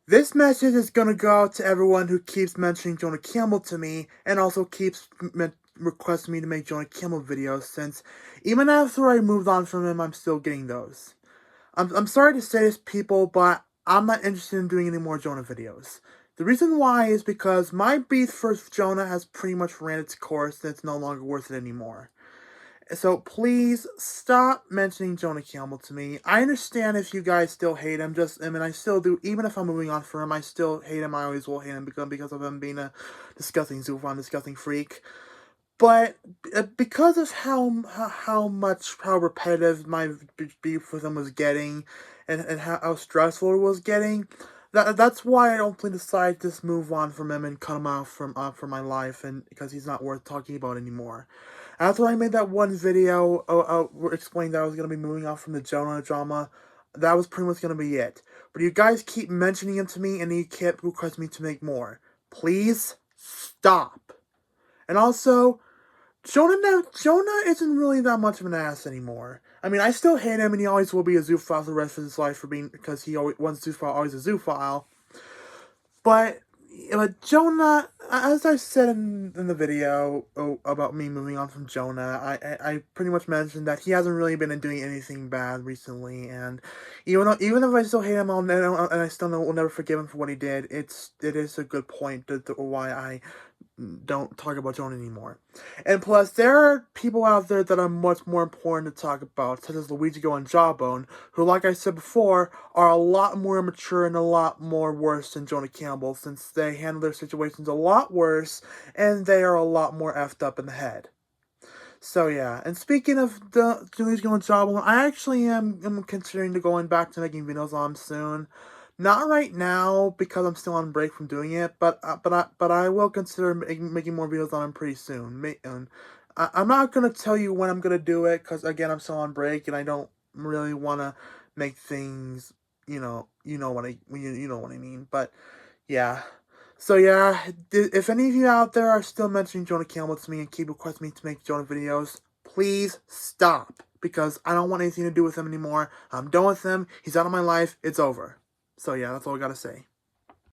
This message is gonna go out to everyone who keeps mentioning Jonah Campbell to me, and also keeps requesting me to make Jonah Campbell videos, since even after I moved on from him, I'm still getting those. I'm sorry to say this, people, but I'm not interested in doing any more Jonah videos. The reason why is because my beef for Jonah has pretty much ran its course, and it's no longer worth it anymore. So please stop mentioning Jonah Campbell to me. I understand if you guys still hate him. I still do. Even if I'm moving on from him, I still hate him. I always will hate him because of him being a disgusting zoophon, disgusting freak. But because of how repetitive my beef with him was getting, and how stressful it was getting, that's why I ultimately decided to just move on from him and cut him out from my life, and because he's not worth talking about anymore. After I made that one video explaining that I was gonna be moving on from the Jonah drama, that was pretty much gonna be it. But you guys keep mentioning him to me, and you keep requesting me to make more. Please stop. And also, Jonah isn't really that much of an ass anymore. I mean, I still hate him, and he always will be a zoophile for the rest of his life because he always once zoophile, always a zoophile. But Jonah, as I said in the video about me moving on from Jonah, I pretty much mentioned that he hasn't really been doing anything bad recently, and even if I still hate him, and I still will never forgive him for what he did. It is a good point to why I don't talk about Jonah anymore. And plus, there are people out there that are much more important to talk about, such as Luigi and Jawbone, who, like I said before, are a lot more immature and a lot more worse than Jonah Campbell, since they handle their situations a lot worse, and they are a lot more effed up in the head. So yeah, and speaking of the Luigi and Jawbone, I actually am considering to going back to making videos on soon. Not right now because I'm still on break from doing it, but I will consider making more videos on him pretty soon. I'm not gonna tell you when I'm gonna do it because again I'm still on break and I don't really want to make things you know what I mean. But yeah. So yeah, if any of you out there are still mentioning Jonah Campbell to me and keep requesting me to make Jonah videos, please stop because I don't want anything to do with him anymore. I'm done with him. He's out of my life. It's over. So yeah, that's all I gotta say.